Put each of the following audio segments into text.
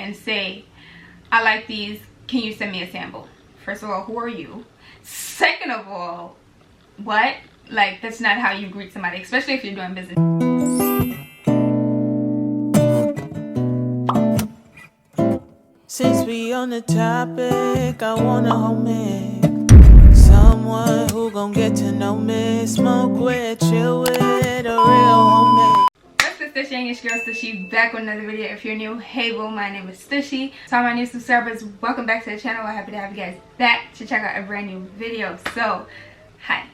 and say, I like these, can you send me a sample? First of all, who are you? Second of all, what? Like, that's not how you greet somebody, especially if you're doing business. Since we on the topic, I wanna homie, someone who gon' get to know me, smoke with, chill with, a real homie. What's the Stushy and your girl Stushy, back with another video. If you're new, hey boo, my name is Stushy. To all my new subscribers, welcome back to the channel. I'm happy to have you guys back to check out a brand new video. So, hi.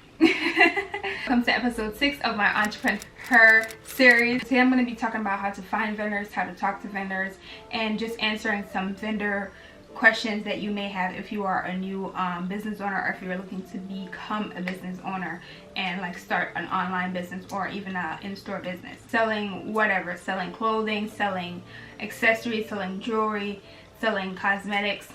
Welcome to episode 6 of my EntreprenHER series. Today I'm going to be talking about how to find vendors, how to talk to vendors, and just answering some vendor questions that you may have if you are a new business owner, or if you're looking to become a business owner and like start an online business or even an in-store business. Selling whatever, selling clothing, selling accessories, selling jewelry, selling cosmetics,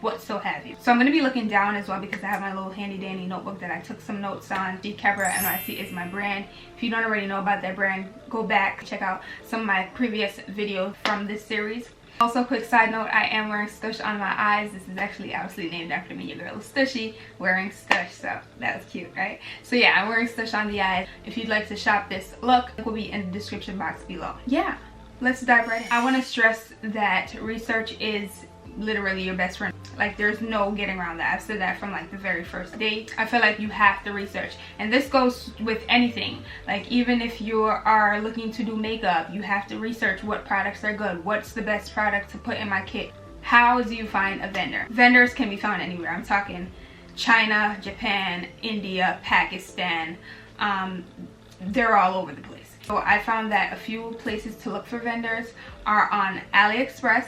what so have you. So I'm going to be looking down as well because I have my little handy dandy notebook that I took some notes on. Capra NYC is my brand. If you don't already know about that brand, go back, check out some of my previous videos from this series. Also, quick side note, I am wearing Stush on my eyes. This is actually obviously named after me, your girl Stushy, wearing Stush, so that was cute, right? So yeah, I'm wearing Stush on the eyes. If you'd like to shop this look, it will be in the description box below. Yeah, let's dive right in. I want to stress that research is literally your best friend. Like, there's no getting around that. I've said that from like the very first day. I feel like you have to research, and this goes with anything. Like, even if you are looking to do makeup, you have to research what products are good, what's the best product to put in my kit. How do you find a vendor? Vendors can be found anywhere. I'm talking China, Japan, India, Pakistan. They're all over the place. So I found that a few places to look for vendors are on AliExpress.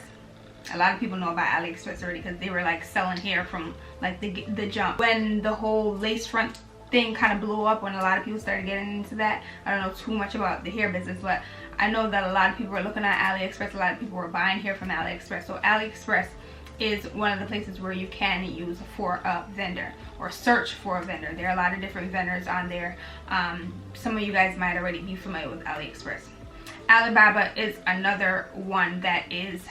A lot of people know about AliExpress already because they were like selling hair from like the jump. When the whole lace front thing kind of blew up, when a lot of people started getting into that, I don't know too much about the hair business, but I know that a lot of people were looking at AliExpress. A lot of people were buying hair from AliExpress. So AliExpress is one of the places where you can use for a vendor or search for a vendor. There are a lot of different vendors on there. Some of you guys might already be familiar with AliExpress. Alibaba is another one that is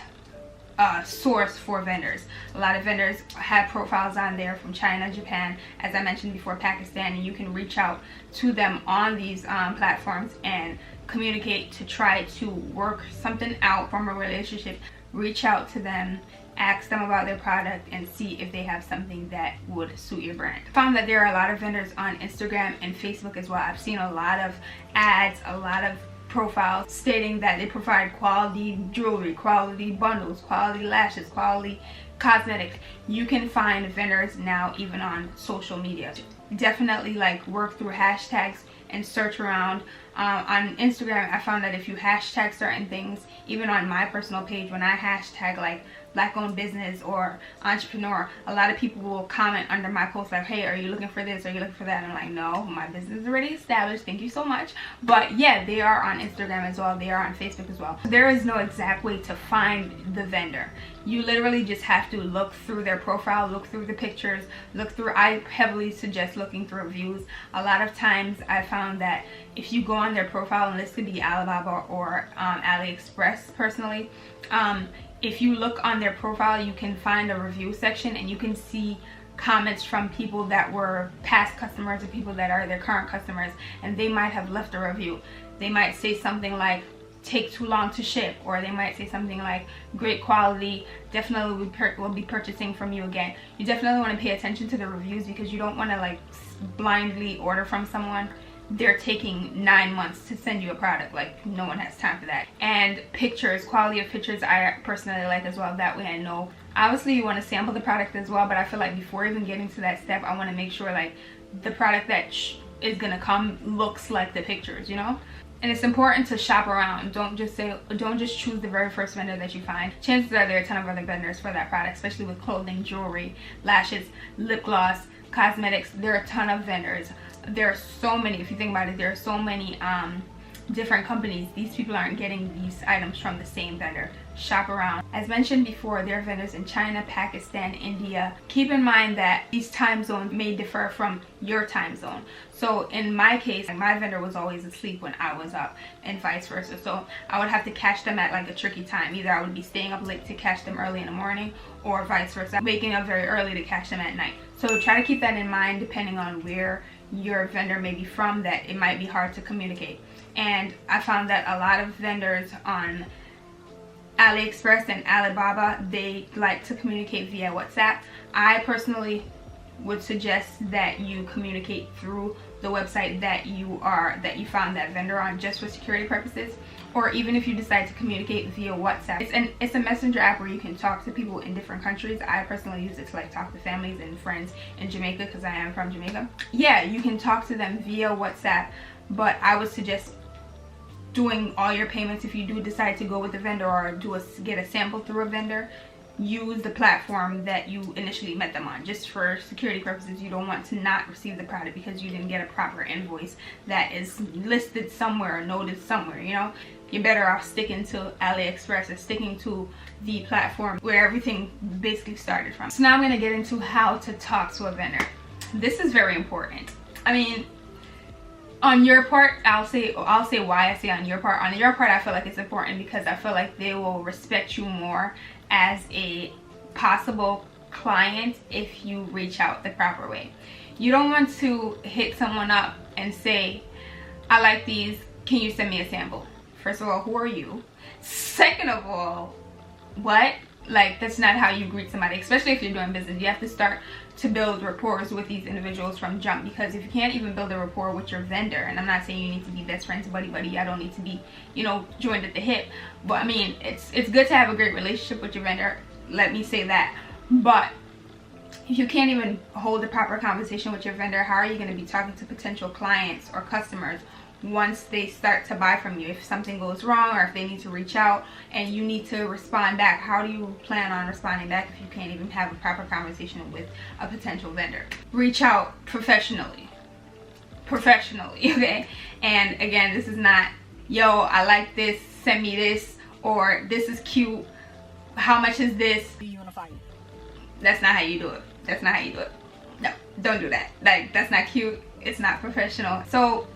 source for vendors. A lot of vendors have profiles on there from China, Japan, as I mentioned before, Pakistan, and you can reach out to them on these platforms and communicate to try to work something out from a relationship. Reach out to them, ask them about their product, and see if they have something that would suit your brand. I found that there are a lot of vendors on Instagram and Facebook as well. I've seen a lot of ads, a lot of profiles stating that they provide quality jewelry, quality bundles, quality lashes, quality cosmetics. You can find vendors now even on social media. Definitely like work through hashtags and search around. On Instagram, I found that if you hashtag certain things, even on my personal page, when I hashtag like black owned business or entrepreneur, a lot of people will comment under my post like, hey, are you looking for this, are you looking for that? And I'm like, no, my business is already established, thank you so much. But yeah, they are on Instagram as well, they are on Facebook as well. There is no exact way to find the vendor. You literally just have to look through their profile, look through the pictures, look through, I heavily suggest looking through reviews. A lot of times I found that if you go on their profile, and this could be Alibaba or AliExpress personally, if you look on their profile, you can find a review section and you can see comments from people that were past customers or people that are their current customers, and they might have left a review. They might say something like, take too long to ship, or they might say something like, great quality, definitely will be purchasing from you again. You definitely want to pay attention to the reviews because you don't want to like blindly order from someone. They're taking 9 months to send you a product. Like, no one has time for that. And pictures, quality of pictures, I personally like as well. That way I know. Obviously you want to sample the product as well, but I feel like before even getting to that step, I want to make sure like the product that is gonna come looks like the pictures, you know. And it's important to shop around. Don't just choose the very first vendor that you find. Chances are there are a ton of other vendors for that product, especially with clothing, jewelry, lashes, lip gloss, cosmetics. There are a ton of vendors. There are so many. If you think about it, there are so many different companies. These people aren't getting these items from the same vendor. shop around. As mentioned before, there are vendors in China, Pakistan, India. Keep in mind that these time zones may differ from your time zone. So in my case, my vendor was always asleep when I was up and vice versa. So I would have to catch them at like a tricky time. Either I would be staying up late to catch them early in the morning, or vice versa, waking up very early to catch them at night. So try to keep that in mind depending on where your vendor may be from, that it might be hard to communicate. And I found that a lot of vendors on AliExpress and Alibaba, they like to communicate via WhatsApp. I personally would suggest that you communicate through the website that you found that vendor on, just for security purposes. Or even if you decide to communicate via WhatsApp, it's a messenger app where you can talk to people in different countries. I personally use it to like talk to families and friends in Jamaica because I am from Jamaica. Yeah, you can talk to them via WhatsApp, but I would suggest doing all your payments, if you do decide to go with a vendor or get a sample through a vendor, use the platform that you initially met them on. Just for security purposes, you don't want to not receive the product because you didn't get a proper invoice that is listed somewhere or noted somewhere. You know, you're better off sticking to AliExpress or sticking to the platform where everything basically started from. So now I'm going to get into how to talk to a vendor. This is very important. I mean, on your part, I'll say why I say on your part. On your part, I feel like it's important because I feel like they will respect you more as a possible client if you reach out the proper way. You don't want to hit someone up and say, I like these, can you send me a sample? First of all, who are you? Second of all, what? Like, that's not how you greet somebody, especially if you're doing business. You have to start to build rapport with these individuals from jump, because if you can't even build a rapport with your vendor, and I'm not saying you need to be best friends, buddy, I don't need to be, you know, joined at the hip, but I mean, it's good to have a great relationship with your vendor, let me say that. But if you can't even hold a proper conversation with your vendor, how are you going to be talking to potential clients or customers once they start to buy from you? If something goes wrong or if they need to reach out and you need to respond back, how do you plan on responding back if you can't even have a proper conversation with a potential vendor? Reach out professionally, okay? And again, this is not, yo, I like this, send me this, or this is cute, how much is this? That's not how you do it. That's not how you do it. No, don't do that. Like, that's not cute, it's not professional. So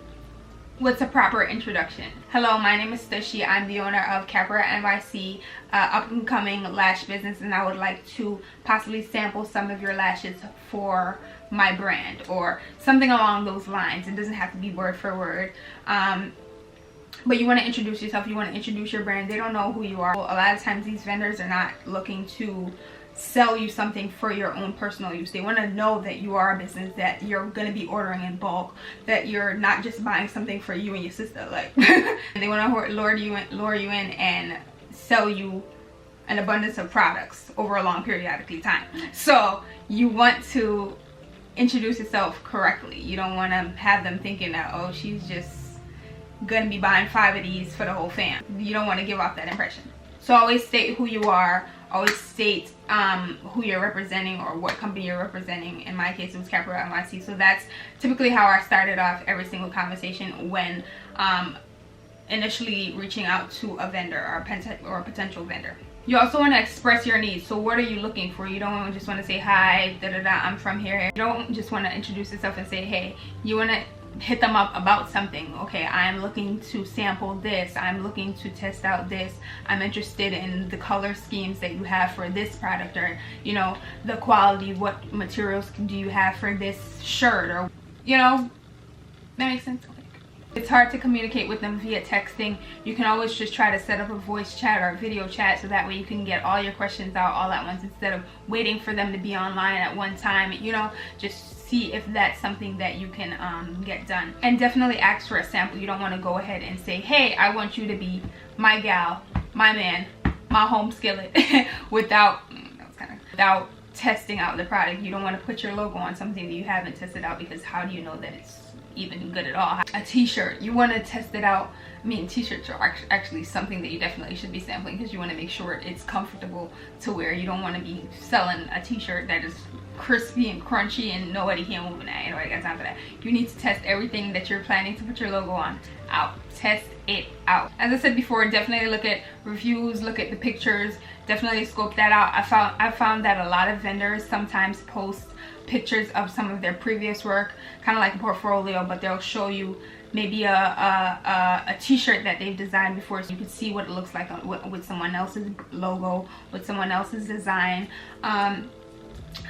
what's a proper introduction? Hello, my name is Stushy. I'm the owner of EntreprenHER NYC, up and coming lash business, and I would like to possibly sample some of your lashes for my brand or something along those lines. It doesn't have to be word for word, but you want to introduce yourself, you want to introduce your brand. They don't know who you are. A lot of times these vendors are not looking to sell you something for your own personal use. They want to know that you are a business, that you're going to be ordering in bulk, that you're not just buying something for you and your sister. Like they want to lure you in and sell you an abundance of products over a long periodically time. So you want to introduce yourself correctly. You don't want to have them thinking that, oh, she's just gonna be buying 5 of these for the whole fam. You don't want to give off that impression. So always state who you are, always state who you're representing or what company you're representing. In my case, it was EntreprenHER NYC. So that's typically how I started off every single conversation when initially reaching out to a vendor or a potential vendor. You also want to express your needs. So what are you looking for? You don't just want to say, hi, I'm from here. You don't just want to introduce yourself and say, hey. You want to hit them up about something. Okay, I'm looking to sample this, I'm looking to test out this, I'm interested in the color schemes that you have for this product, or you know, the quality, what materials do you have for this shirt, or you know, that makes sense. Okay. It's hard to communicate with them via texting. You can always just try to set up a voice chat or a video chat, so that way you can get all your questions out all at once instead of waiting for them to be online at one time. You know, just see if that's something that you can get done. And definitely ask for a sample. You don't want to go ahead and say, hey, I want you to be my gal, my man, my home skillet without testing out the product. You don't want to put your logo on something that you haven't tested out, because how do you know that it's even good at all? A t-shirt, you want to test it out. I mean, t-shirts are actually something that you definitely should be sampling, because you want to make sure it's comfortable to wear. You don't want to be selling a t-shirt that is crispy and crunchy and nobody can move in that. Nobody got time for that. You need to test everything that you're planning to put your logo on out. Test it out. As I said before, definitely look at reviews, look at the pictures, definitely scope that out. I found that a lot of vendors sometimes post pictures of some of their previous work, kind of like a portfolio, but they'll show you maybe a t-shirt that they've designed before, so you can see what it looks like with someone else's logo, with someone else's design.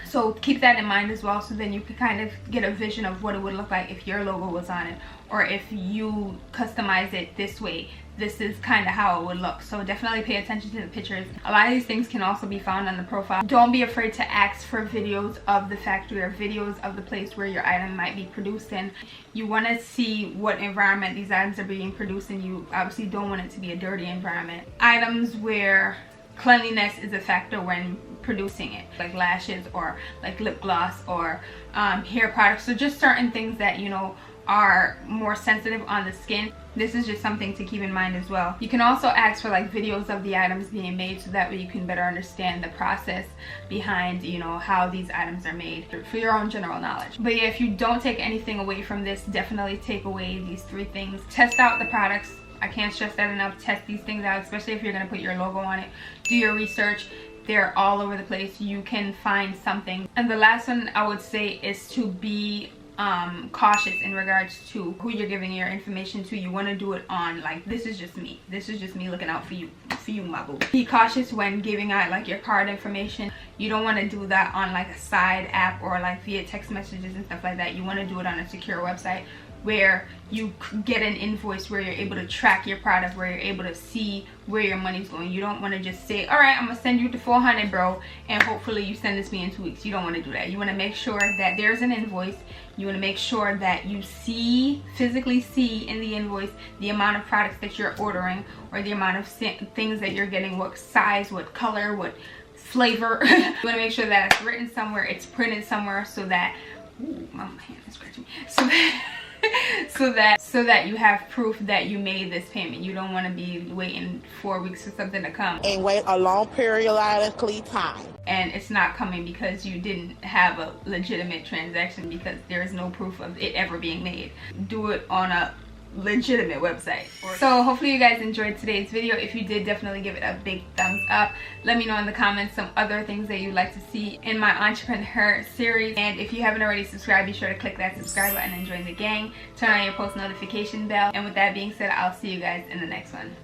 So keep that in mind as well, so then you can kind of get a vision of what it would look like if your logo was on it, or if you customize it this way, this is kind of how it would look. So definitely pay attention to the pictures. A lot of these things can also be found on the profile. Don't be afraid to ask for videos of the factory or videos of the place where your item might be produced in. You want to see what environment these items are being produced in. You obviously don't want it to be a dirty environment. Items where cleanliness is a factor when producing it, like lashes or like lip gloss or hair products. So just certain things that, you know, are more sensitive on the skin. This is just something to keep in mind as well. You can also ask for like videos of the items being made, so that way you can better understand the process behind, you know, how these items are made, for your own general knowledge. But yeah, if you don't take anything away from this, definitely take away these 3 things. Test out the products. I can't stress that enough. Test these things out, especially if you're going to put your logo on it. Do your research. They're all over the place. You can find something. And the last one I would say is to be cautious in regards to who you're giving your information to. You want to do it on, like, this is just me looking out for you, my boo. Be cautious when giving out like your card information. You don't want to do that on like a side app or like via text messages and stuff like that. You want to do it on a secure website where you get an invoice, where you're able to track your product, where you're able to see where your money's going. You don't want to just say, all right, I'm gonna send you the 400, bro, and hopefully you send this me in 2 weeks. You don't want to do that. You want to make sure that there's an invoice. You want to make sure that you physically see in the invoice the amount of products that you're ordering, or the amount of things that you're getting, what size, what color, what flavor. You want to make sure that it's written somewhere, it's printed somewhere, so that, ooh, my hand is scratching me. So that you have proof that you made this payment. You don't want to be waiting 4 weeks for something to come and wait a long periodically time, and it's not coming because you didn't have a legitimate transaction, because there is no proof of it ever being made. Do it on a legitimate website. So hopefully you guys enjoyed today's video. If you did, definitely give it a big thumbs up. Let me know in the comments some other things that you'd like to see in my EntreprenHER series, and if you haven't already subscribed, be sure to click that subscribe button and join the gang. Turn on your post notification bell, and with that being said, I'll see you guys in the next one.